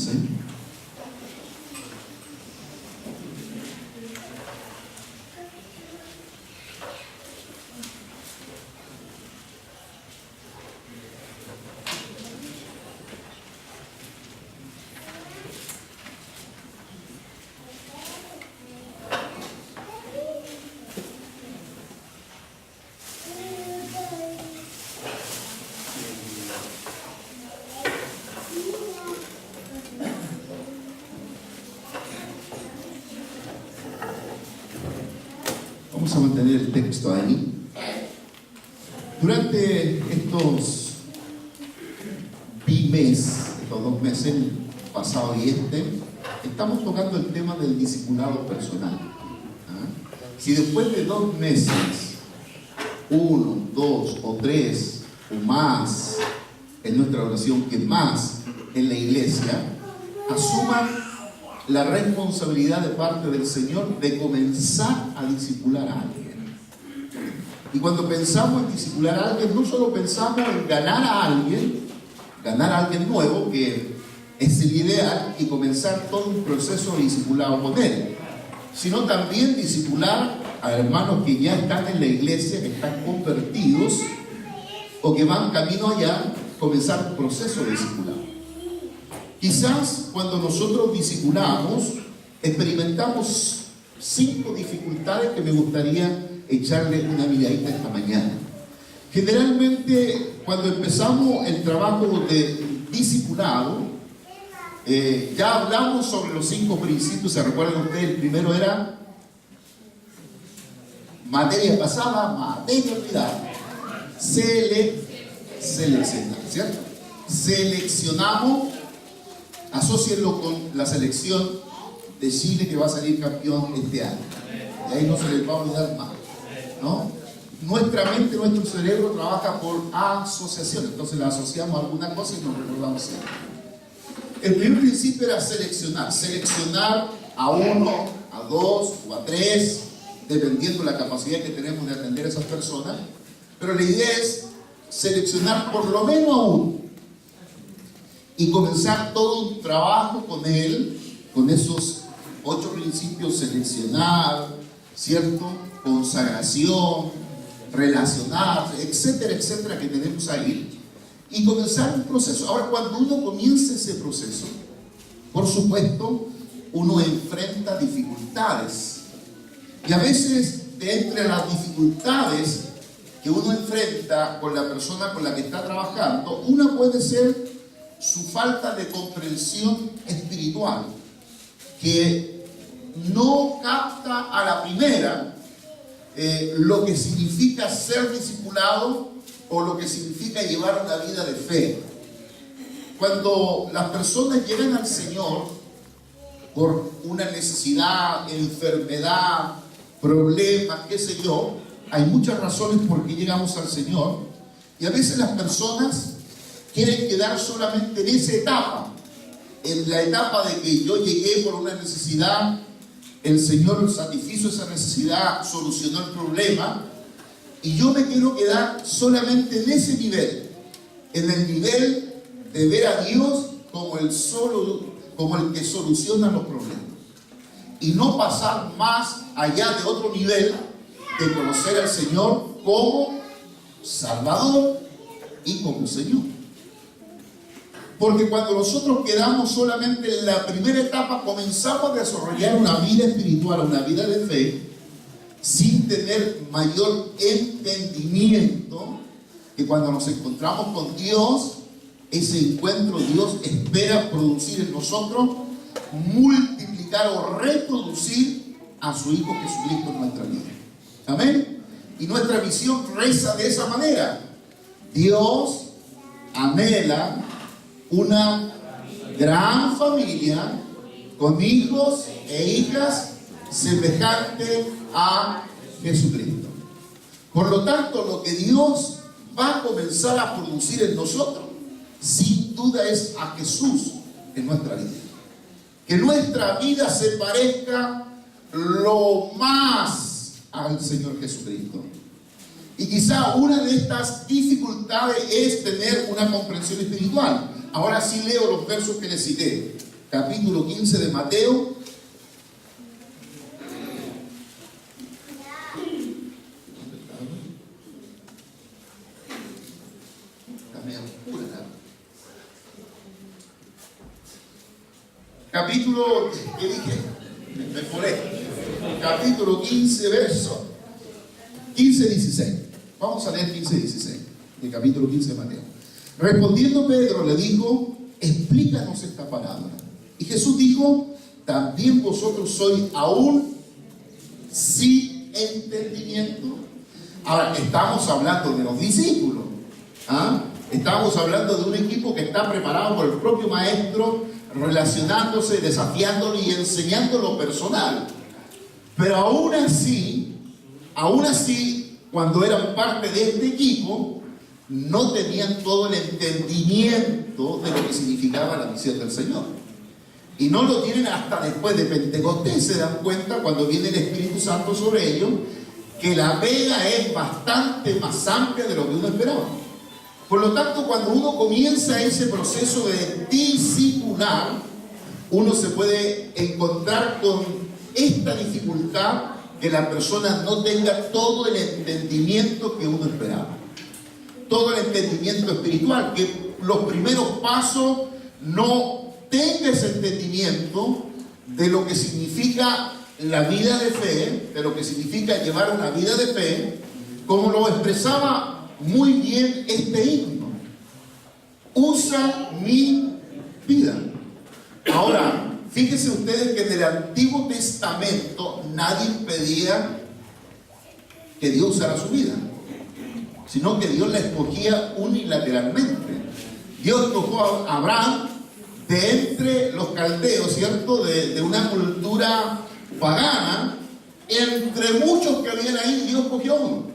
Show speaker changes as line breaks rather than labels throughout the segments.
15. Vamos a mantener el texto ahí. Durante estos estos 2 meses, el pasado y estamos tocando el tema del discipulado personal. Si después de 2 meses, 1, 2 o 3 o más en nuestra oración, que más en la iglesia, asuman la responsabilidad de parte del Señor de comenzar a discipular a alguien. Y cuando pensamos en discipular a alguien, no solo pensamos en ganar a alguien nuevo, que es el ideal, y comenzar todo un proceso de discipulado con él, sino también discipular a hermanos que ya están en la iglesia, que están convertidos o que van camino allá, comenzar un proceso de discipulado. Quizás cuando nosotros discipulamos, experimentamos 5 dificultades que me gustaría echarle una miradita esta mañana. Generalmente, cuando empezamos el trabajo de discipulado, ya hablamos sobre los 5 principios. ¿Se recuerdan ustedes? El primero era materia pasada, materia olvidada. Seleccionar, ¿cierto? Seleccionamos. Asócienlo con la selección de Chile, que va a salir campeón este año. Y ahí no se les va a olvidar más, ¿no? Nuestra mente, nuestro cerebro trabaja por asociación. Entonces la asociamos a alguna cosa y nos recordamos siempre. El primer principio era seleccionar. Seleccionar a 1, a 2 o a 3, dependiendo de la capacidad que tenemos de atender a esas personas. Pero la idea es seleccionar por lo menos a 1. Y comenzar todo un trabajo con él, con esos 8 principios: seleccionar, ¿cierto? Consagración, relacionar, etcétera, etcétera, que tenemos ahí. Y comenzar un proceso. Ahora, cuando uno comienza ese proceso, por supuesto, uno enfrenta dificultades. Y a veces, de entre las dificultades que uno enfrenta con la persona con la que está trabajando, una puede ser su falta de comprensión espiritual, que no capta a la primera lo que significa ser discipulado o lo que significa llevar una vida de fe. Cuando las personas llegan al Señor por una necesidad, enfermedad, problemas, qué sé yo, hay muchas razones por qué llegamos al Señor, y a veces las personas quieren quedar solamente en esa etapa, en la etapa de que yo llegué por una necesidad, el Señor satisfizo esa necesidad, solucionó el problema, y yo me quiero quedar solamente en ese nivel, en el nivel de ver a Dios como el que soluciona los problemas, y no pasar más allá de otro nivel de conocer al Señor como Salvador y como Señor. Porque cuando nosotros quedamos solamente en la primera etapa, comenzamos a desarrollar una vida espiritual, una vida de fe, sin tener mayor entendimiento, que cuando nos encontramos con Dios, ese encuentro Dios espera producir en nosotros, multiplicar o reproducir a su Hijo Jesucristo en nuestra vida. Amén. Y nuestra visión reza de esa manera: Dios anhela una gran familia con hijos e hijas semejante a Jesucristo. Por lo tanto, lo que Dios va a comenzar a producir en nosotros, sin duda, es a Jesús en nuestra vida. Que nuestra vida se parezca lo más al Señor Jesucristo. Y quizá una de estas dificultades es tener una comprensión espiritual. Ahora sí leo los versos que les cité. capítulo 15 de Mateo. Capítulo, ¿qué dije? Me mejoré. Capítulo 15, verso 15-16. Vamos a leer 15-16, del capítulo 15 de Mateo. Respondiendo Pedro le dijo: explícanos esta parábola. Y Jesús dijo: ¿también vosotros sois aún sin entendimiento? Ahora, estamos hablando de los discípulos. Estamos hablando de un equipo que está preparado por el propio maestro, relacionándose, desafiándolo y enseñando lo personal. Pero aún así, cuando eran parte de este equipo, no tenían todo el entendimiento de lo que significaba la misión del Señor. Y no lo tienen hasta después de Pentecostés. Se dan cuenta, cuando viene el Espíritu Santo sobre ellos, que la vega es bastante más amplia de lo que uno esperaba. Por lo tanto, cuando uno comienza ese proceso de discipular, uno se puede encontrar con esta dificultad, que la persona no tenga todo el entendimiento que uno esperaba, todo el entendimiento espiritual, que los primeros pasos no tenga ese entendimiento de lo que significa la vida de fe, de lo que significa llevar una vida de fe, como lo expresaba muy bien este himno: usa mi vida. Ahora, fíjense ustedes que en el Antiguo Testamento nadie pedía que Dios usara su vida, sino que Dios la escogía unilateralmente. Dios escogió a Abraham de entre los caldeos, ¿cierto? De una cultura pagana. Entre muchos que habían ahí, Dios escogió uno.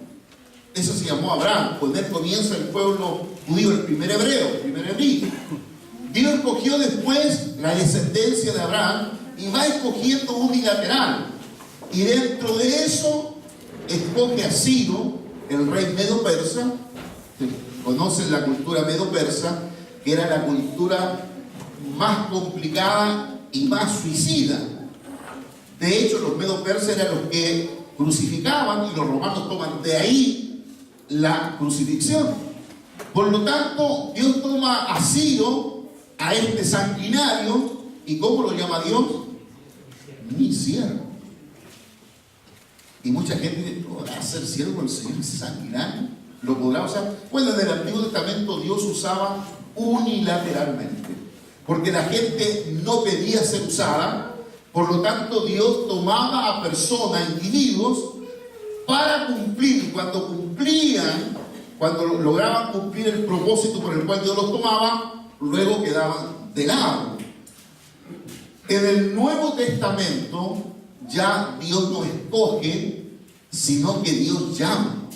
Eso se llamó Abraham. Con él comienza el pueblo judío, el primer hebreo, el primer hebreo. Dios escogió después la descendencia de Abraham y va escogiendo unilateral. Y dentro de eso escoge a Ciro, el rey medo-persa. Conocen la cultura medo-persa, que era la cultura más complicada y más suicida. De hecho, los medo-persas eran los que crucificaban, y los romanos toman de ahí la crucifixión. Por lo tanto, Dios toma a Ciro, a este sanguinario, y ¿cómo lo llama Dios? Mi siervo. Y mucha gente podrá ser siervo del Señor sanguinario, lo podrá usar. Bueno, en el Antiguo Testamento Dios usaba unilateralmente, porque la gente no pedía ser usada. Por lo tanto, Dios tomaba a personas, individuos, para cumplir. Y cuando cumplían, cuando lograban cumplir el propósito por el cual Dios los tomaba, luego quedaban de lado. En el Nuevo Testamento ya Dios no escoge, sino que Dios llama.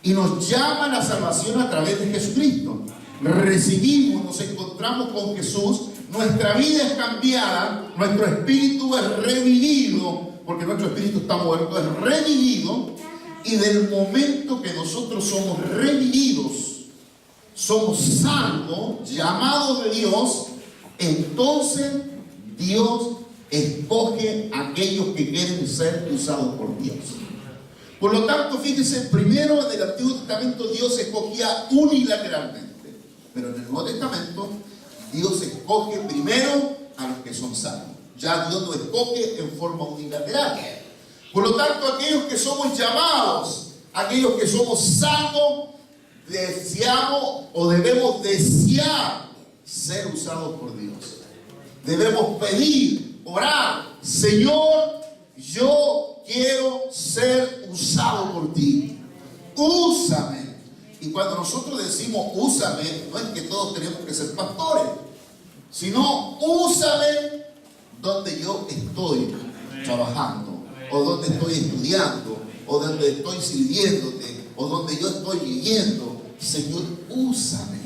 Y nos llama a la salvación a través de Jesucristo. Recibimos, nos encontramos con Jesús, nuestra vida es cambiada, nuestro espíritu es revivido, porque nuestro espíritu está muerto, es revivido. Y del momento que nosotros somos revividos, somos salvos, llamados de Dios, entonces Dios escoge a aquellos que quieren ser usados por Dios. Por lo tanto, fíjense, primero en el Antiguo Testamento Dios escogía unilateralmente, pero en el Nuevo Testamento Dios escoge primero a los que son salvos. Ya Dios no escoge en forma unilateral. Por lo tanto, aquellos que somos llamados, aquellos que somos salvos, deseamos o debemos desear ser usados por Dios. Debemos pedir, orar: Señor, yo quiero ser usado por ti. Úsame. Y cuando nosotros decimos úsame, no es que todos tenemos que ser pastores, sino úsame donde yo estoy trabajando, o donde estoy estudiando, o donde estoy sirviéndote, o donde yo estoy viviendo. Señor, úsame.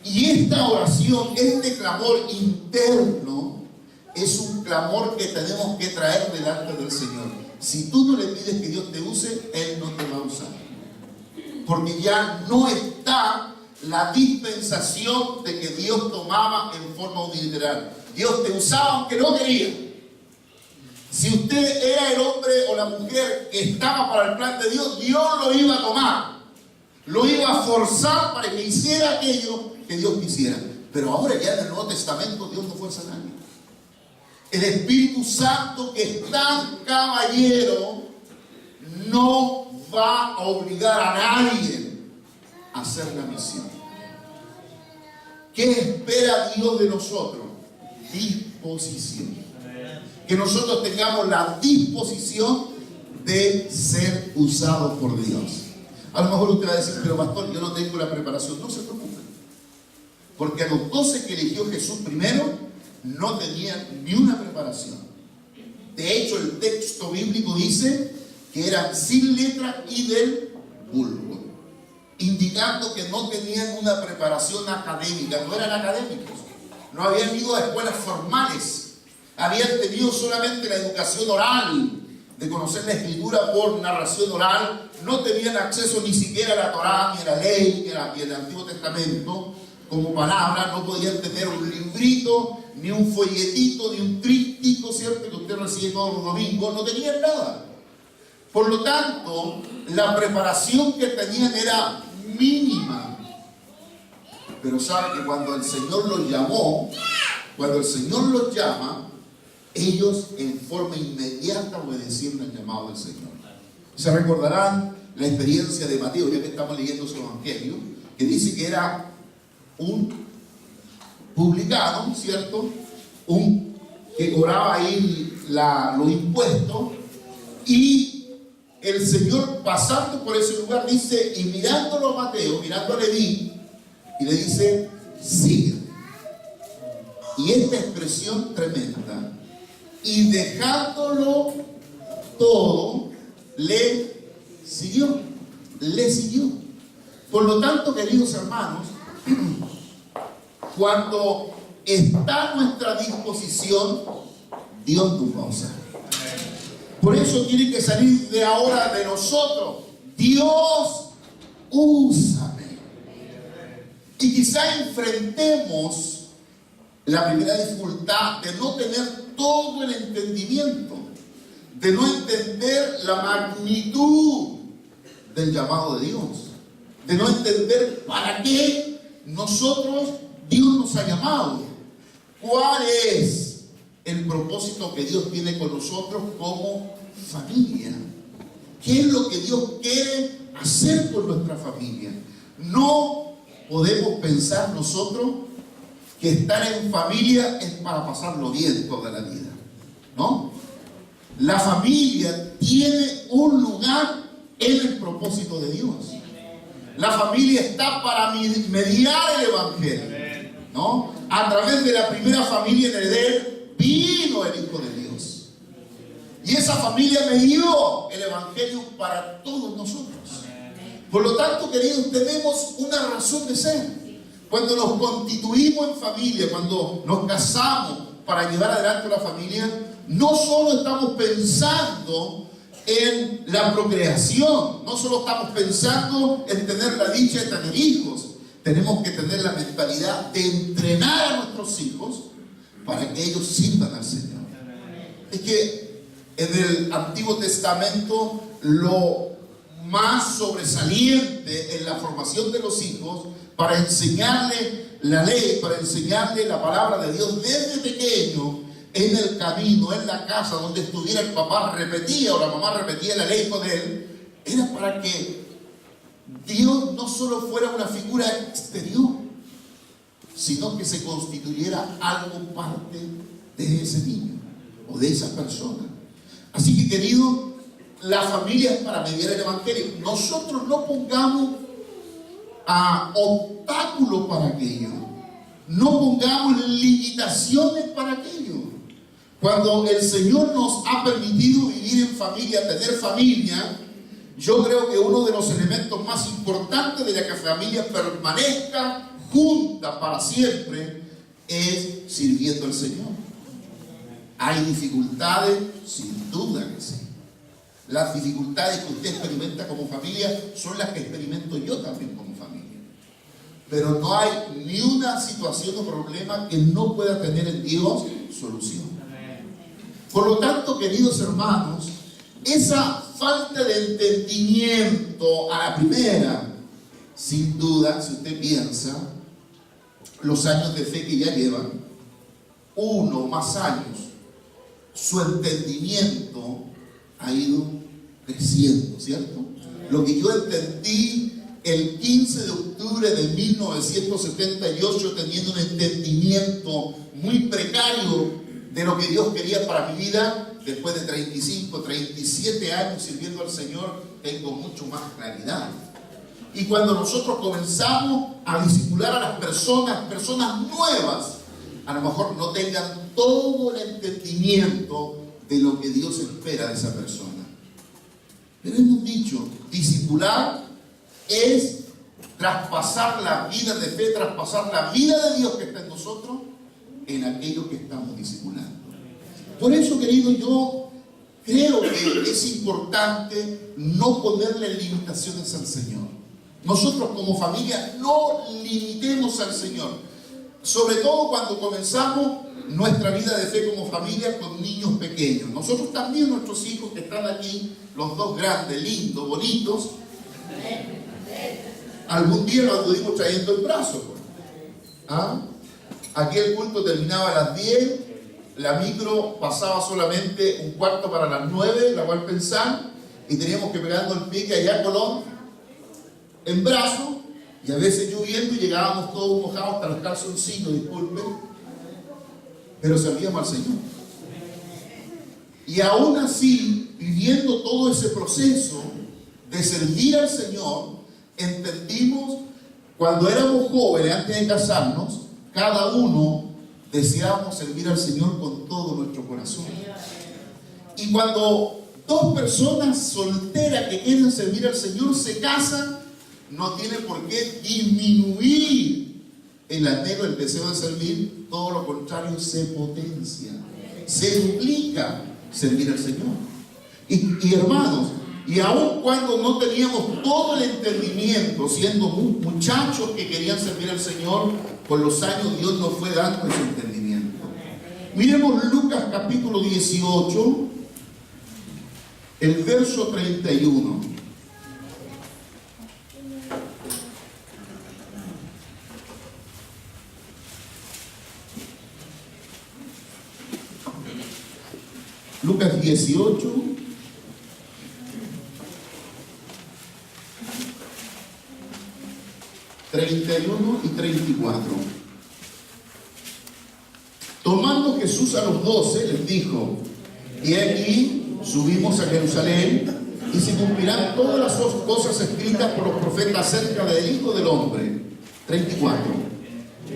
Y esta oración, este clamor interno, es un clamor que tenemos que traer delante del Señor. Si tú no le pides que Dios te use, Él no te va a usar, porque ya no está la dispensación de que Dios tomaba en forma unilateral. Dios te usaba aunque no quería. Si usted era el hombre o la mujer que estaba para el plan de Dios, Dios lo iba a tomar. Lo iba a forzar para que hiciera aquello que Dios quisiera. Pero ahora ya en el Nuevo Testamento Dios no fuerza a nadie. El Espíritu Santo, que es tan caballero, no va a obligar a nadie a hacer la misión. ¿Qué espera Dios de nosotros? Disposición. Que nosotros tengamos la disposición de ser usados por Dios. A lo mejor usted va a decir, pero pastor, yo no tengo la preparación. No se preocupe. Porque a los 12 que eligió Jesús primero, no tenían ni una preparación. De hecho, el texto bíblico dice que eran sin letra y del vulgo, indicando que no tenían una preparación académica, no eran académicos, no habían ido a escuelas formales, habían tenido solamente la educación oral, de conocer la escritura por narración oral, no tenían acceso ni siquiera a la Torá, ni a la ley, ni al Antiguo Testamento como palabra, no podían tener un librito, ni un folletito, ni un tríptico, ¿cierto?, que usted recibe todos los domingos, no tenían nada. Por lo tanto, la preparación que tenían era mínima. Pero sabe que cuando el Señor los llamó, cuando el Señor los llama, ellos en forma inmediata obedecieron el llamado del Señor. Se recordarán la experiencia de Mateo, ya que estamos leyendo su evangelio, que dice que era un publicano, ¿cierto? Que cobraba ahí los impuestos, y el Señor, pasando por ese lugar, dice, y mirándolo a Mateo, mirando a Leví, y le dice, sigue. Y esta expresión tremenda, y dejándolo todo, le siguió. Por lo tanto, queridos hermanos, cuando está a nuestra disposición, Dios nos va a usar. Por eso tiene que salir de ahora de nosotros: Dios, úsame. Y quizá enfrentemos la primera dificultad de no tener todo el entendimiento, de no entender la magnitud del llamado de Dios, de no entender para qué Dios nos ha llamado, cuál es el propósito que Dios tiene con nosotros como familia, qué es lo que Dios quiere hacer con nuestra familia. No podemos pensar nosotros que estar en familia es para pasarlo bien toda la vida, ¿no? La familia tiene un lugar en el propósito de Dios. La familia está para mediar el evangelio, ¿no? A través de la primera familia en Edén vino el Hijo de Dios, y esa familia me dio el evangelio para todos nosotros. Por lo tanto, queridos, tenemos una razón de ser. Cuando nos constituimos en familia, cuando nos casamos para llevar adelante la familia, no solo estamos pensando en la procreación, no solo estamos pensando en tener la dicha de tener hijos, tenemos que tener la mentalidad de entrenar a nuestros hijos para que ellos sirvan al Señor. Es que en el Antiguo Testamento lo más sobresaliente en la formación de los hijos, para enseñarle la ley, para enseñarle la palabra de Dios desde pequeño, en el camino, en la casa donde estuviera el papá, repetía o la mamá repetía la ley con él, era para que Dios no solo fuera una figura exterior, sino que se constituyera algo parte de ese niño o de esa persona. Así que, querido, la familia es para mediar el evangelio. Nosotros no pongamos obstáculos para aquello, no pongamos limitaciones para aquello. Cuando el Señor nos ha permitido vivir en familia, tener familia, yo creo que uno de los elementos más importantes de que la familia permanezca junta para siempre es sirviendo al Señor. ¿Hay dificultades? Sin duda que sí. Las dificultades que usted experimenta como familia son las que experimento yo también como familia. Pero no hay ni una situación o problema que no pueda tener en Dios solución. Por lo tanto, queridos hermanos, esa falta de entendimiento a la primera, sin duda, si usted piensa, los años de fe que ya llevan, 1 o más años, su entendimiento ha ido creciendo, ¿cierto? Lo que yo entendí el 15 de octubre de 1978, teniendo un entendimiento muy precario de lo que Dios quería para mi vida, después de 35, 37 años sirviendo al Señor, tengo mucho más claridad. Y cuando nosotros comenzamos a discipular a las personas nuevas, a lo mejor no tengan todo el entendimiento de lo que Dios espera de esa persona. Pero hemos dicho, discipular es traspasar la vida de fe, traspasar la vida de Dios que está en nosotros en aquello que estamos discipulando. Por eso, querido, yo creo que es importante no ponerle limitaciones al Señor. Nosotros como familia no limitemos al Señor, sobre todo cuando comenzamos nuestra vida de fe como familia con niños pequeños. Nosotros también, nuestros hijos que están aquí, los dos grandes, lindos, bonitos, algún día los anduvimos trayendo en brazos. ¿Ah? Aquí el culto terminaba a las 10, la micro pasaba solamente un cuarto para las 9, la cual pensar, y teníamos que pegarnos el pique allá a Colón, en brazos, y a veces lloviendo y llegábamos todos mojados hasta los calzoncillos, disculpen, pero servíamos al Señor. Y aún así, viviendo todo ese proceso de servir al Señor, entendimos, cuando éramos jóvenes, antes de casarnos, cada uno deseábamos servir al Señor con todo nuestro corazón. Y cuando dos personas solteras que quieren servir al Señor se casan, no tiene por qué disminuir el anhelo, el deseo de servir, todo lo contrario, se potencia, se duplica servir al Señor. Y hermanos, y aun cuando no teníamos todo el entendimiento, siendo muchachos que querían servir al Señor, con los años Dios nos fue dando ese entendimiento. Miremos Lucas capítulo 18, el verso 31. Lucas 18, ...31 y 34. Tomando Jesús a los 12, les dijo: y aquí subimos a Jerusalén, y se cumplirán todas las cosas escritas por los profetas acerca del Hijo del Hombre. 34.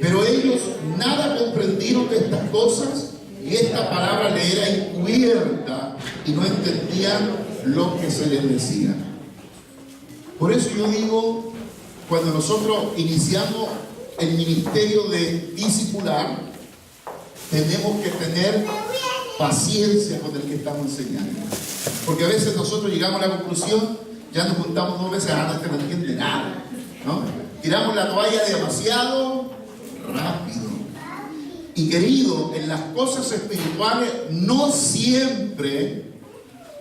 Pero ellos nada comprendieron de estas cosas, y esta palabra le era encubierta, y no entendían lo que se les decía. Por eso yo digo, cuando nosotros iniciamos el ministerio de discipular, tenemos que tener paciencia con el que estamos enseñando. Porque a veces nosotros llegamos a la conclusión, ya nos juntamos 2 veces, este no entiende nada, ¿no? Tiramos la toalla demasiado rápido. Y querido, en las cosas espirituales no siempre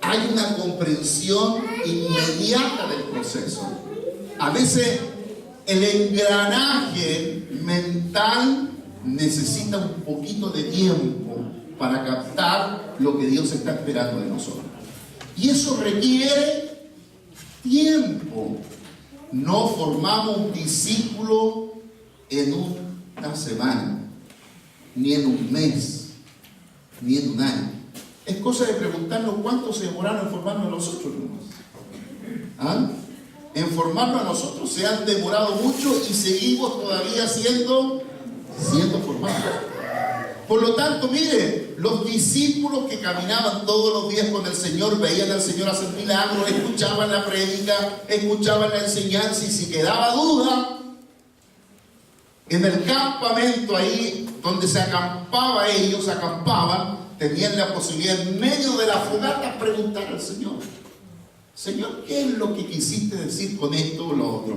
hay una comprensión inmediata del proceso. A veces el engranaje mental necesita un poquito de tiempo para captar lo que Dios está esperando de nosotros. Y eso requiere tiempo. No formamos un discípulo en una semana, ni en un mes, ni en un año. Es cosa de preguntarnos cuánto se demoraron en formarnos a nosotros nomás. ¿Ah? En formarnos a nosotros se han demorado mucho y seguimos todavía siendo formados. Por lo tanto, mire, los discípulos que caminaban todos los días con el Señor, veían al Señor hacer milagros, escuchaban la prédica, escuchaban la enseñanza, y si quedaba duda, en el campamento ahí donde se acampaba, ellos acampaban, tenían la posibilidad en medio de la fogata preguntar al Señor: Señor, ¿qué es lo que quisiste decir con esto o lo otro?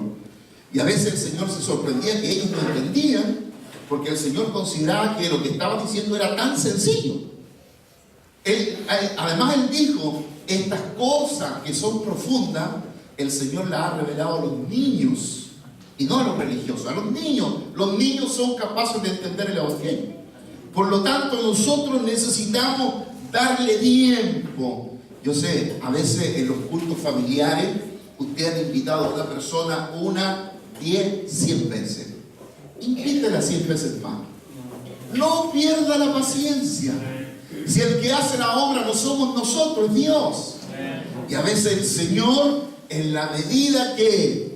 Y a veces el Señor se sorprendía que ellos no entendían, porque el Señor consideraba que lo que estaba diciendo era tan sencillo. Además Él dijo, estas cosas que son profundas, el Señor las ha revelado a los niños, y no a los religiosos, a los niños. Los niños son capaces de entender el Evangelio. Por lo tanto, nosotros necesitamos darle tiempo. Yo sé, a veces en los cultos familiares, usted ha invitado a una persona 1, 10, 100 veces. Invítela 100 veces más. No pierda la paciencia. Si el que hace la obra no somos nosotros, es Dios. Y a veces el Señor, en la medida que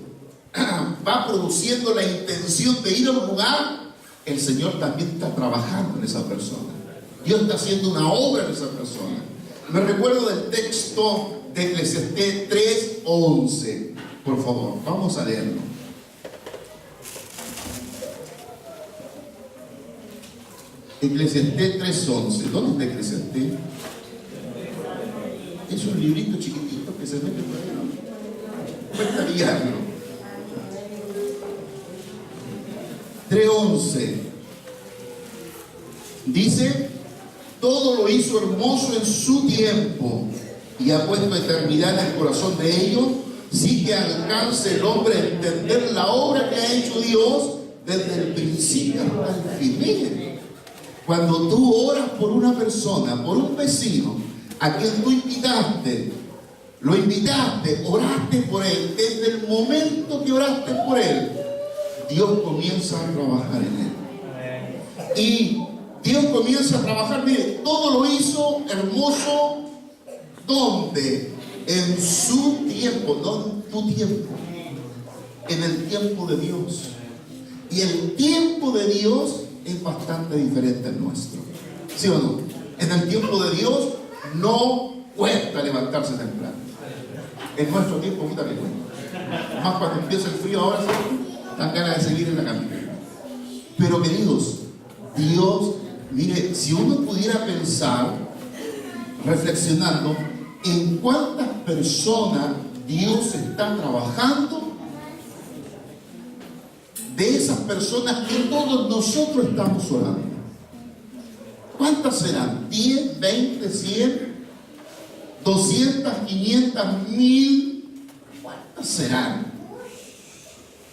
va produciendo la intención de ir a un lugar, el Señor también está trabajando en esa persona. Dios está haciendo una obra en esa persona. Me recuerdo del texto de Eclesiastés 3:11. Por favor, vamos a leerlo. Eclesiastés 3:11. ¿Dónde está Eclesiastés? Es un librito chiquitito que se mete por ahí, ¿no? Cuesta pillarlo. 3:11. Dice: todo lo hizo hermoso en su tiempo, y ha puesto eternidad en el corazón de ellos, sí que alcance el hombre a entender la obra que ha hecho Dios desde el principio hasta el fin. Cuando tú oras por una persona, por un vecino, a quien tú invitaste, lo invitaste, oraste por él, desde el momento que oraste por él, Dios comienza a trabajar en él. Y Dios comienza a trabajar, mire, todo lo hizo hermoso, ¿dónde? En su tiempo, no en tu tiempo, en el tiempo de Dios. Y el tiempo de Dios es bastante diferente al nuestro, ¿sí o no? En el tiempo de Dios no cuesta levantarse temprano. En nuestro tiempo mucho que cuesta. Más cuando empieza el frío ahora, dan ganas de seguir en la camina. Pero queridos, Dios, mire, si uno pudiera pensar, reflexionando, en cuántas personas Dios está trabajando, de esas personas que todos nosotros estamos orando. ¿Cuántas serán? ¿10, 20, 100, 200, 500, 1000? ¿Cuántas serán?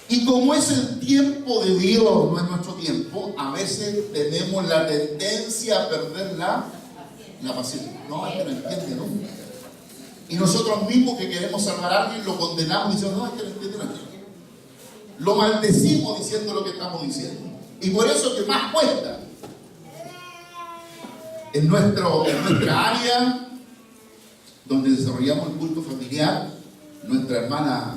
Y como es el tiempo de Dios, no es nuestro tiempo, a veces tenemos la tendencia a perder la paciencia. No, es que no entiende nunca. Y nosotros mismos que queremos salvar a alguien, lo condenamos diciendo, no, es que no entiende nada. Lo maldecimos diciendo lo que estamos diciendo. Y por eso que más cuesta. En nuestra área, donde desarrollamos el culto familiar, nuestra hermana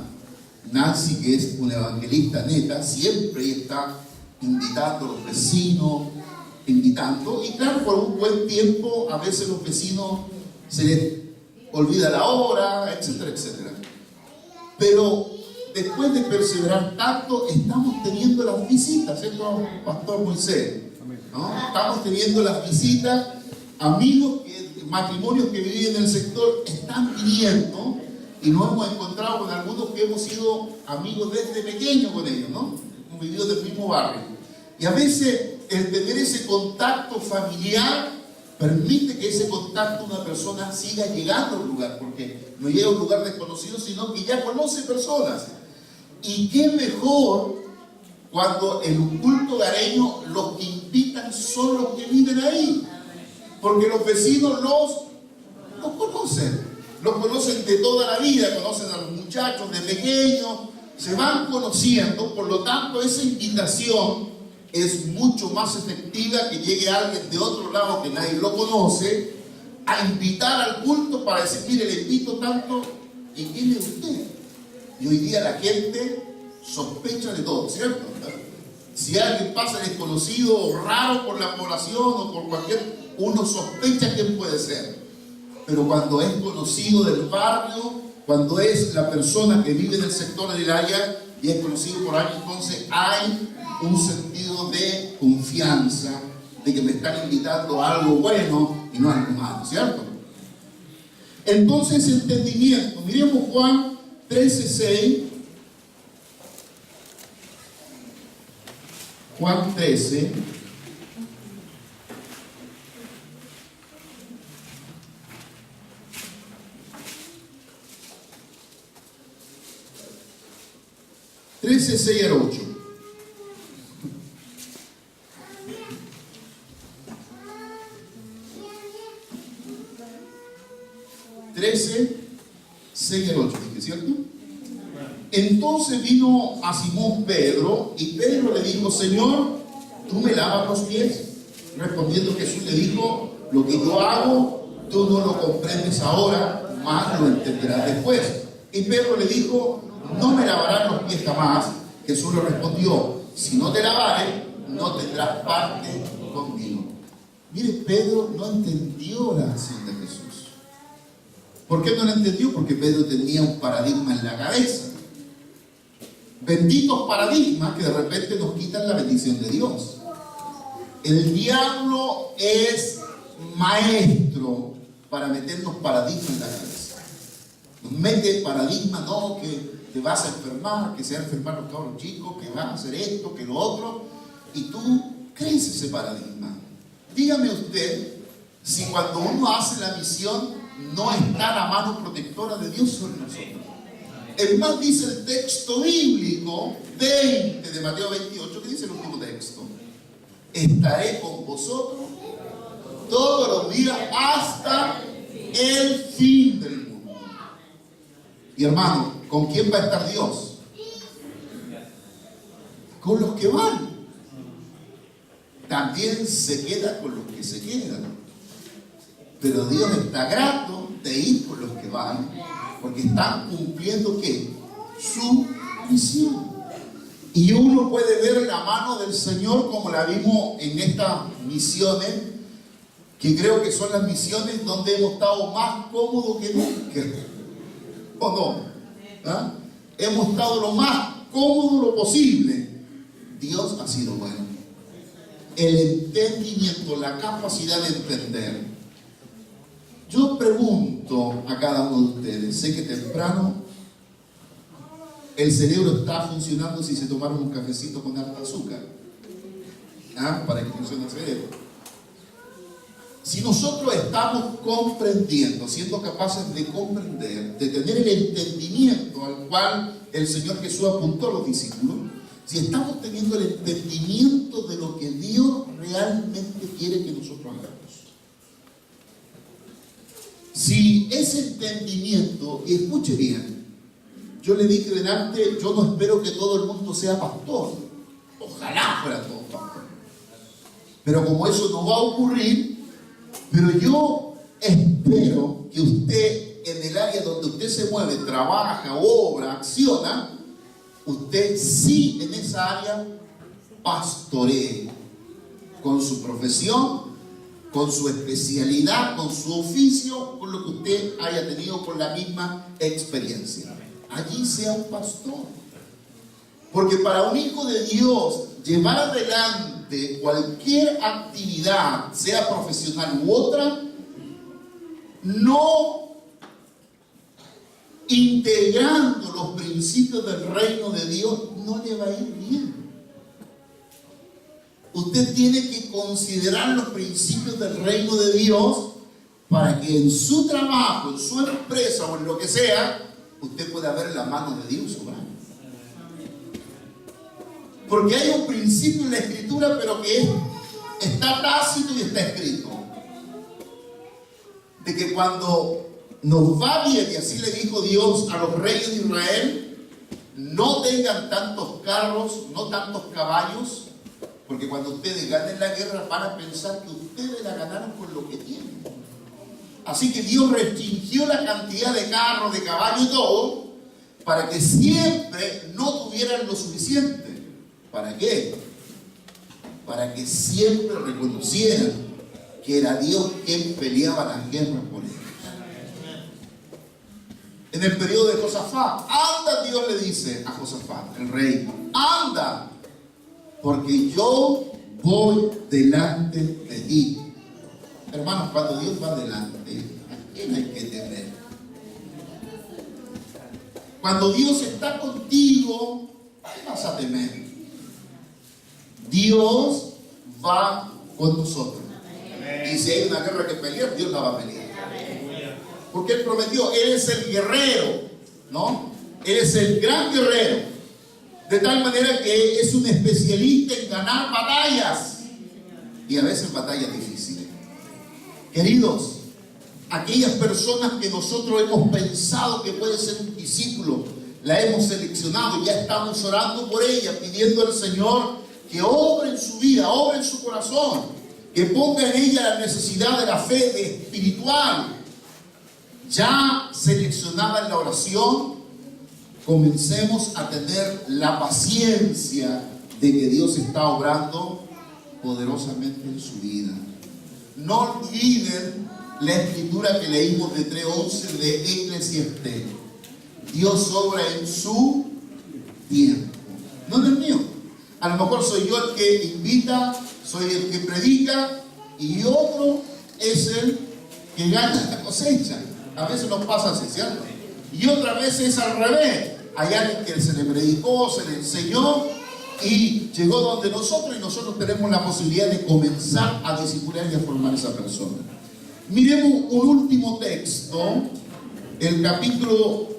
Nancy, que es una evangelista neta, siempre está invitando a los vecinos, invitando. Y claro, por un buen tiempo, a veces los vecinos se les olvida la hora, etcétera, etcétera. Pero después de perseverar tanto, estamos teniendo las visitas, ¿cierto, Pastor Moisés? ¿No? Estamos teniendo las visitas, amigos, matrimonios que viven en el sector están viniendo, y nos hemos encontrado con algunos que hemos sido amigos desde pequeños con ellos, ¿no? Hemos vivido del mismo barrio. Y a veces el tener ese contacto familiar permite que ese contacto una persona siga llegando a un lugar, porque no llega a un lugar desconocido, sino que ya conoce personas. Y qué mejor cuando en un culto hogareño los que invitan son los que viven ahí, porque los vecinos los conocen de toda la vida, conocen a los muchachos de pequeños, se van conociendo. Por lo tanto, esa invitación es mucho más efectiva que llegue alguien de otro lado que nadie lo conoce a invitar al culto para decir, mire, le invito tanto, ¿y quién es usted? Y hoy día la gente sospecha de todo, ¿cierto? Si alguien pasa desconocido o raro por la población o por uno sospecha quién puede ser. Pero cuando es conocido del barrio, cuando es la persona que vive en el sector del área y es conocido por alguien, entonces hay un sentido de confianza, de que me están invitando a algo bueno y no a algo malo, ¿cierto? Entonces, entendimiento. Miremos Juan 13:6. Juan 13. Trece, 6 al 8. Trece, 6 al 8, ¿cierto? Entonces vino a Simón Pedro, y Pedro le dijo: Señor, ¿tú me lavas los pies? Respondiendo Jesús le dijo: lo que yo hago, tú no lo comprendes ahora, mas lo entenderás después. Y Pedro le dijo: no me lavarás los pies jamás. Jesús le respondió: si no te lavare, no tendrás parte conmigo. Mire, Pedro no entendió la acción de Jesús. ¿Por qué no la entendió? Porque Pedro tenía un paradigma en la cabeza. Benditos paradigmas que de repente nos quitan la bendición de Dios. El diablo es maestro para meternos paradigmas en la cabeza. Nos mete paradigmas, no, que te vas a enfermar, que se van a enfermar los cabros chicos, que van a hacer esto, que lo otro, y tú crees ese paradigma. Dígame usted si cuando uno hace la misión no está la mano protectora de Dios sobre nosotros. Es más, dice el texto bíblico 20 de Mateo 28, que dice el último texto: estaré con vosotros todos los días hasta el fin del mundo. Y hermano, ¿con quién va a estar Dios? Con los que van. También se queda con los que se quedan. Pero Dios está grato de ir por los que van, porque están cumpliendo ¿qué? Su misión. Y uno puede ver la mano del Señor como la vimos en estas misiones, que creo que son las misiones donde hemos estado más cómodos que nunca. ¿O no? ¿Ah? Hemos estado lo más cómodo lo posible. Dios ha sido bueno. El entendimiento, la capacidad de entender. Yo pregunto a cada uno de ustedes, sé que temprano el cerebro está funcionando si se tomaron un cafecito con alta azúcar, ¿ah? Para que funcione el cerebro. Si nosotros estamos comprendiendo, siendo capaces de comprender, de tener el entendimiento al cual el Señor Jesús apuntó a los discípulos, si estamos teniendo el entendimiento de lo que Dios realmente quiere que nosotros hagamos. Si ese entendimiento, y escuche bien, yo le dije delante, yo no espero que todo el mundo sea pastor. Ojalá fuera todo pastor. Pero como eso no va a ocurrir, pero yo espero que usted, en el área donde usted se mueve, trabaja, obra, acciona, usted sí en esa área pastoree con su profesión, con su especialidad, con su oficio, con lo que usted haya tenido por la misma experiencia. Allí sea un pastor. Porque para un hijo de Dios, llevar adelante cualquier actividad, sea profesional u otra, no integrando los principios del reino de Dios, no le va a ir bien. Usted tiene que considerar los principios del reino de Dios para que en su trabajo, en su empresa o en lo que sea, usted pueda ver la mano de Dios obrando. Porque hay un principio en la Escritura, pero que está tácito y está escrito. De que cuando nos va bien, y así le dijo Dios a los reyes de Israel, no tengan tantos carros, no tantos caballos, porque cuando ustedes ganen la guerra van a pensar que ustedes la ganaron con lo que tienen. Así que Dios restringió la cantidad de carros, de caballos y todo, para que siempre no tuvieran lo suficiente. ¿Para qué? Para que siempre reconocieran que era Dios quien peleaba las guerras por ellos. En el periodo de Josafat, anda, Dios le dice a Josafat, el rey, anda, porque yo voy delante de ti. Hermanos, cuando Dios va delante, ¿a quién hay que temer? Cuando Dios está contigo, ¿qué vas a temer? Dios va con nosotros. Y si hay una guerra que pelear, Dios la va a pelear. Porque Él prometió, Él es el guerrero, ¿no? Él es el gran guerrero. De tal manera que es un especialista en ganar batallas. Y a veces batallas difíciles. Queridos, aquellas personas que nosotros hemos pensado que puede ser un discípulo, la hemos seleccionado, ya estamos orando por ella, pidiendo al Señor que obre en su vida, obre en su corazón, que ponga en ella la necesidad de la fe espiritual. Ya seleccionada en la oración, comencemos a tener la paciencia de que Dios está obrando poderosamente en su vida. No olviden la escritura que leímos de 3:11 de Eclesiastés. Dios obra en su tiempo. No en el mío. A lo mejor soy yo el que invita, soy el que predica, y otro es el que gana la cosecha. A veces nos pasa así, ¿cierto? Y otra vez es al revés. Hay alguien que se le predicó, se le enseñó y llegó donde nosotros, y nosotros tenemos la posibilidad de comenzar a discipular y a formar a esa persona. Miremos un último texto, el capítulo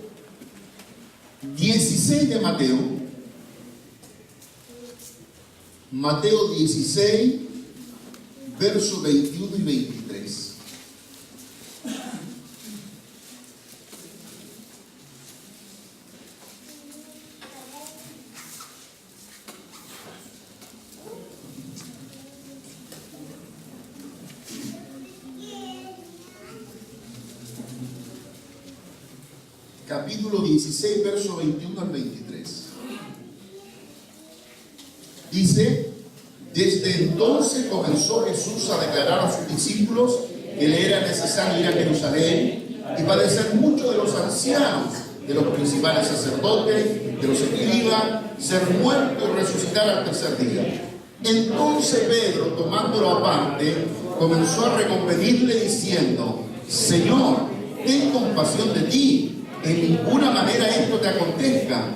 16 de Mateo. Mateo 16, versos 21 y 23. Capítulo 16, verso 21 al 23. Dice: desde entonces comenzó Jesús a declarar a sus discípulos que le era necesario ir a Jerusalén y padecer mucho de los ancianos, de los principales sacerdotes, de los escribas, ser muerto y resucitar al tercer día. Entonces Pedro, tomándolo aparte, comenzó a reconvenirle diciendo: Señor, ten compasión de ti, en ninguna manera esto te acontezca.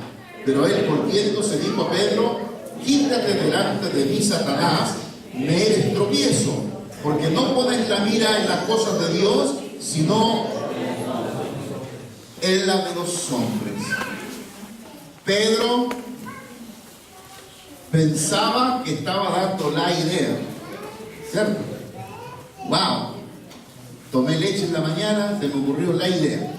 Pero él, volviéndose, dijo a Pedro: quítate delante de mí, Satanás, me eres tropiezo, porque no pones la mira en las cosas de Dios, sino en la de los hombres. Pedro pensaba que estaba dando la idea, ¿cierto? Wow, tomé leche en la mañana, se me ocurrió la idea.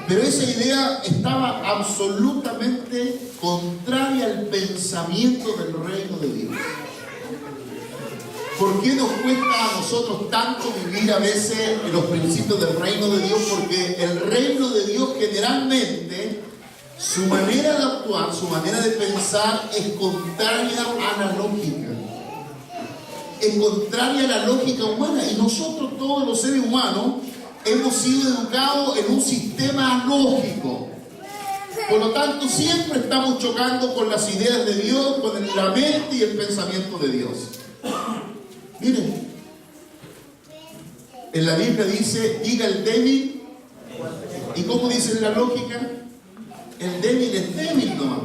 Pero esa idea estaba absolutamente contraria al pensamiento del reino de Dios. ¿Por qué nos cuesta a nosotros tanto vivir a veces en los principios del reino de Dios? Porque el reino de Dios generalmente, su manera de actuar, su manera de pensar es contraria a la lógica. Es contraria a la lógica humana. Y nosotros, todos los seres humanos, hemos sido educados en un sistema lógico. Por lo tanto, siempre estamos chocando con las ideas de Dios, con la mente y el pensamiento de Dios. Miren, en la Biblia dice: diga el débil. ¿Y cómo dice la lógica? El débil es débil nomás.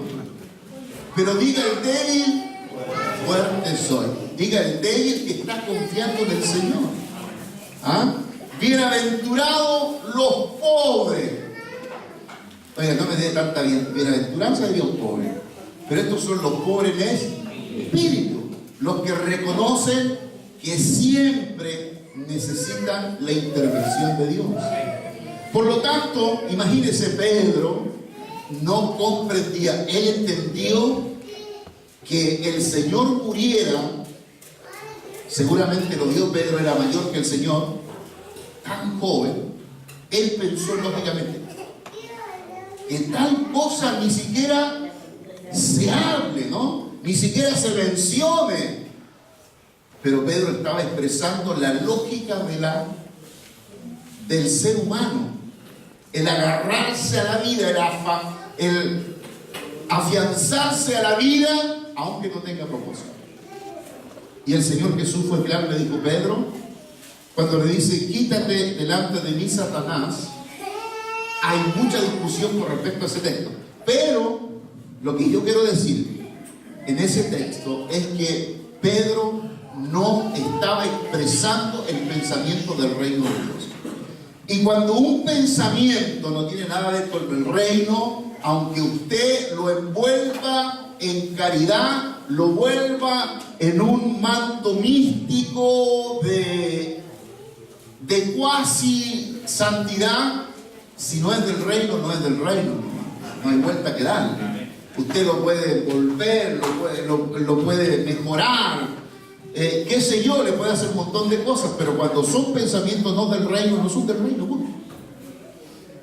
Pero diga el débil, fuerte soy. Diga el débil que está confiando en el Señor. ¿Ah? Bienaventurados los pobres. Oiga, no me dé tanta bienaventuranza de Dios pobre. Pero estos son los pobres en espíritu, los que reconocen que siempre necesitan la intervención de Dios. Por lo tanto, imagínese, Pedro no comprendía, él entendió que el Señor muriera. Seguramente lo vio, Pedro era mayor que el Señor, tan joven. Él pensó lógicamente que tal cosa ni siquiera se hable, ¿no? Ni siquiera se mencione. Pero Pedro estaba expresando la lógica del ser humano, el agarrarse a la vida, el afianzarse a la vida, aunque no tenga propósito. Y el Señor Jesús fue claro, le dijo: Pedro, cuando le dice: quítate delante de mí, Satanás, hay mucha discusión con respecto a ese texto. Pero lo que yo quiero decir en ese texto es que Pedro no estaba expresando el pensamiento del reino de Dios. Y cuando un pensamiento no tiene nada que ver con el reino, aunque usted lo envuelva en caridad, lo vuelva en un manto místico de cuasi santidad, si no es del reino, no es del reino. No hay vuelta que darle. Usted lo puede volver, lo puede mejorar, qué sé yo, le puede hacer un montón de cosas, pero cuando son pensamientos no del reino, no son del reino. Bueno.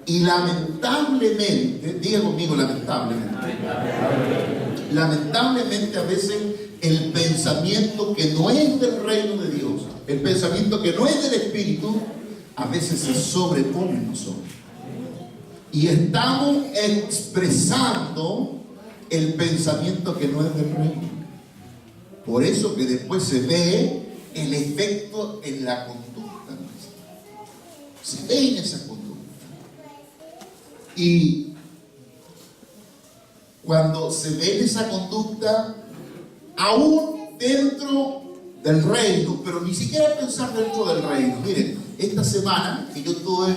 Y lamentablemente, diga conmigo lamentablemente a veces el pensamiento que no es del reino de Dios, el pensamiento que no es del Espíritu, a veces se sobrepone en nosotros. Y estamos expresando el pensamiento que no es del reino. Por eso que después se ve el efecto en la conducta. Se ve en esa conducta. Y cuando se ve en esa conducta, aún dentro del reino, pero ni siquiera pensar dentro del reino. Miren, esta semana que yo estuve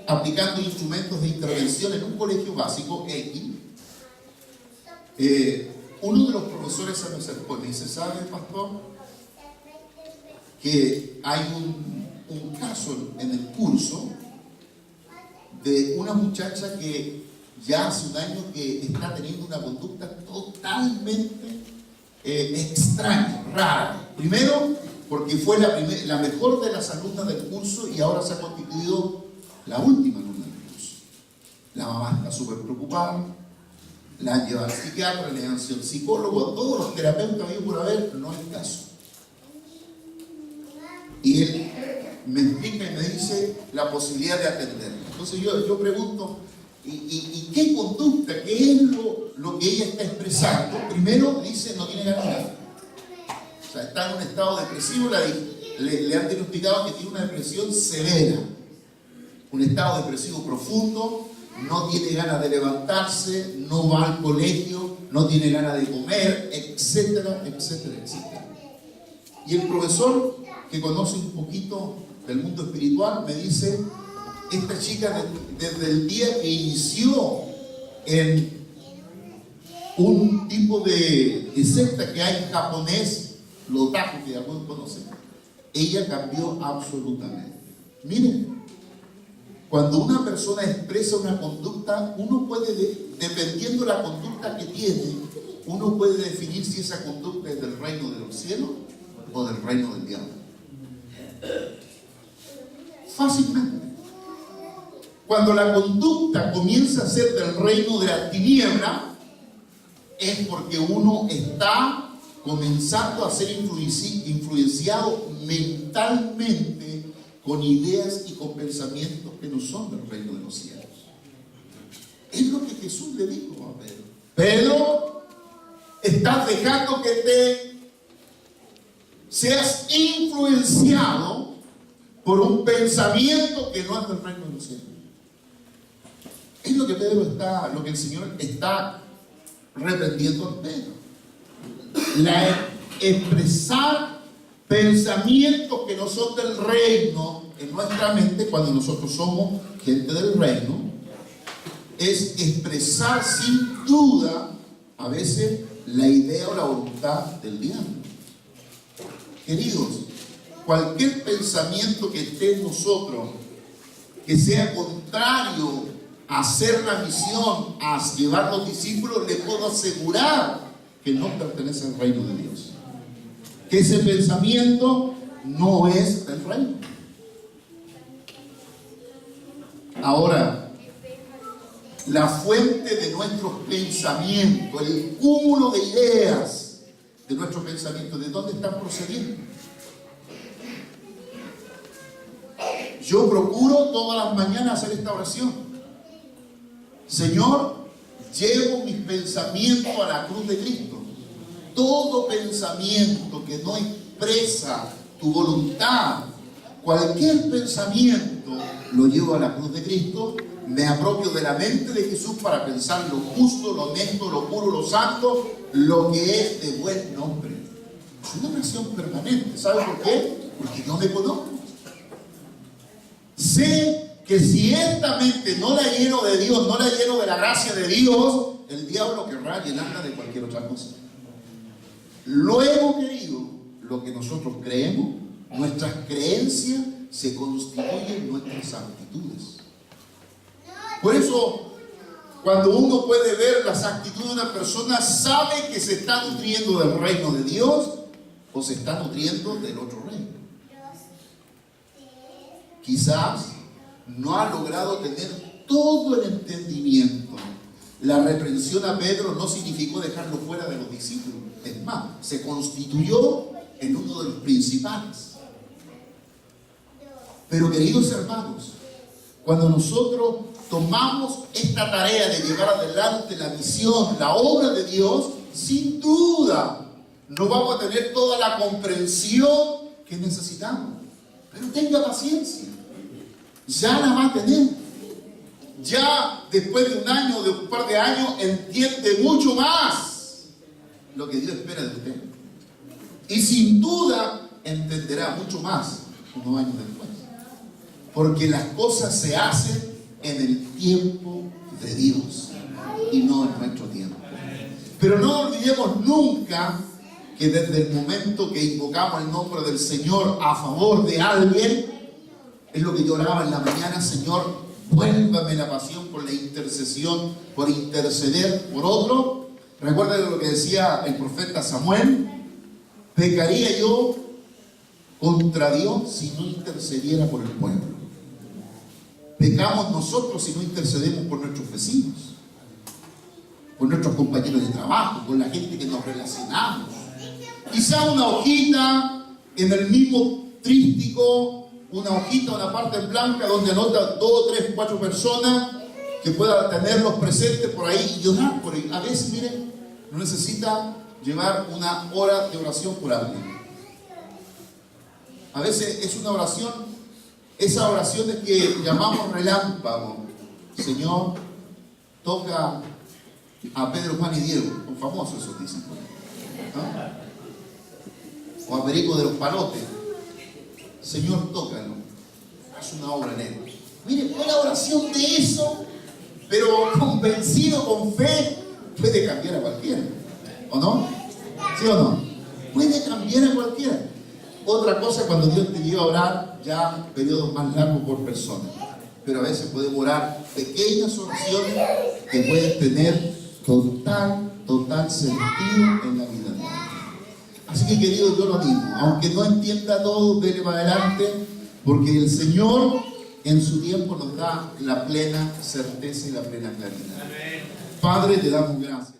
aplicando instrumentos de intervención en un colegio básico, X, uno de los profesores se me acercó y dice: ¿sabe, pastor? Que hay un caso en el curso de una muchacha que ya hace un año que está teniendo una conducta totalmente extraña, rara. Primero, porque fue la mejor de las alumnas del curso y ahora se ha constituido la última alumna del curso. La mamá está súper preocupada, la han llevado al psiquiatra, le han sido psicólogo, a todos los terapeutas había por haber, no hay caso. Y él me explica y me dice la posibilidad de atenderla. Entonces yo pregunto, ¿y qué conducta, qué es lo que ella está expresando? Primero dice, no tiene ganas de nada. O sea, está en un estado depresivo, le han diagnosticado que tiene una depresión severa, un estado depresivo profundo, no tiene ganas de levantarse, no va al colegio, no tiene ganas de comer, etcétera, etcétera, etcétera. Y el profesor, que conoce un poquito del mundo espiritual, me dice: esta chica desde el día que inició en un tipo de secta que hay en japonés, los otaku, que algunos conocen, ella cambió absolutamente. Miren, cuando una persona expresa una conducta, uno puede, dependiendo de la conducta que tiene, uno puede definir si esa conducta es del reino de los cielos o del reino del diablo. Fácilmente. Cuando la conducta comienza a ser del reino de la tiniebla, es porque uno está comenzando a ser influenciado mentalmente con ideas y con pensamientos que no son del reino de los cielos. Es lo que Jesús le dijo a Pedro: Pedro, estás dejando que te seas influenciado por un pensamiento que no es del reino de los cielos. Es lo que lo que el Señor está reprendiendo a Pedro. Expresar pensamientos que no son del reino en nuestra mente, cuando nosotros somos gente del reino, es expresar sin duda a veces la idea o la voluntad del diablo. Queridos, cualquier pensamiento que esté en nosotros que sea contrario a hacer la misión, a llevar los discípulos, le puedo asegurar que no pertenece al reino de Dios. Que ese pensamiento no es del reino. Ahora, la fuente de nuestros pensamientos, el cúmulo de ideas de nuestros pensamientos, ¿de dónde están procediendo? Yo procuro todas las mañanas hacer esta oración: Señor, llevo mis pensamientos a la cruz de Cristo. Todo pensamiento que no expresa tu voluntad, cualquier pensamiento, lo llevo a la cruz de Cristo Me apropio de la mente de Jesús para pensar lo justo, lo honesto, lo puro, lo santo, lo que es de buen nombre. Es una oración permanente. ¿Sabe por qué? Porque yo me conozco. Sé que si esta mente no la lleno de Dios, no la lleno de la gracia de Dios, el diablo querrá llenarla de cualquier otra cosa. Luego, querido, lo que nosotros creemos, nuestras creencias se constituyen en nuestras actitudes. Por eso, cuando uno puede ver las actitudes de una persona, sabe que se está nutriendo del reino de Dios o se está nutriendo del otro reino. Quizás no ha logrado tener todo el entendimiento. La reprensión a Pedro no significó dejarlo fuera de los discípulos. Es más, se constituyó en uno de los principales. Pero, queridos hermanos, cuando nosotros tomamos esta tarea de llevar adelante la misión, la obra de Dios, sin duda no vamos a tener toda la comprensión que necesitamos. Pero tenga paciencia. Ya la va a tener. Ya después de un año, de un par de años, entiende mucho más lo que Dios espera de usted. Y sin duda entenderá mucho más unos años después. Porque las cosas se hacen en el tiempo de Dios y no en nuestro tiempo. Pero no olvidemos nunca que desde el momento que invocamos el nombre del Señor a favor de alguien, es lo que yo oraba en la mañana: Señor, vuélvame la pasión por la intercesión, por interceder por otro. Recuerda lo que decía el profeta Samuel: pecaría yo contra Dios si no intercediera por el pueblo. Pecamos nosotros si no intercedemos por nuestros vecinos, por nuestros compañeros de trabajo, con la gente que nos relacionamos. Quizá una hojita en el mismo tríptico, una hojita, una parte blanca donde anota 2, 3, 4 personas que puedan tenerlos presentes por ahí y orar por ahí. A veces, miren, no necesita llevar una hora de oración por alguien. A veces es una oración. Esa oración es que llamamos relámpago. Señor, toca a Pedro, Juan y Diego. Son famosos esos discípulos, ¿no? O a Perico de los Palotes. Señor, tócalo. Haz una obra en él. Mire, una oración de eso, pero convencido, con fe, puede cambiar a cualquiera. ¿O no? ¿Sí o no? Puede cambiar a cualquiera. Otra cosa cuando Dios te lleva a orar ya periodos más largos por persona. Pero a veces podemos orar pequeñas oraciones que pueden tener total sentido en la vida de Dios. Así que, querido, yo lo digo, aunque no entienda todo, dele para adelante, porque el Señor en su tiempo nos da la plena certeza y la plena claridad. Padre, te damos gracias.